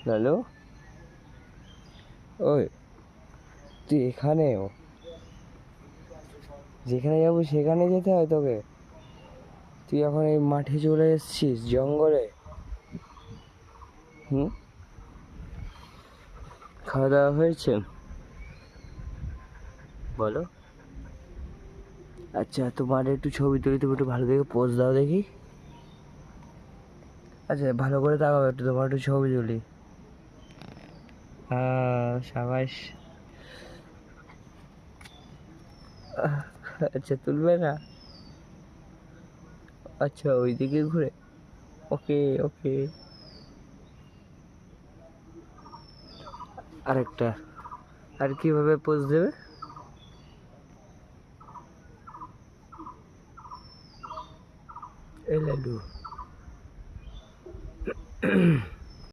লালু, ওই তুই এখানেও, যেখানে যাবো সেখানে যেতে হয় তোকে? তুই এখন এই মাঠে চলে এসেছিস, জঙ্গলে? হুম, খাওয়া দাওয়া হয়েছে? বলো। আচ্ছা, তোমার একটু ছবি তুলি, তুমি একটু ভালো দেখে পোজ দাও দেখি। আচ্ছা, ভালো করে তাকাও একটু, তোমার একটু ছবি তুলি। হ্যাঁ, সাবাস। আচ্ছা, তুলবে না? আচ্ছা, ওইদিকে ঘুরে। ওকে, ওকে। আরেকটা। আর কিভাবে পোজ দেবে? এই লাড্ডু।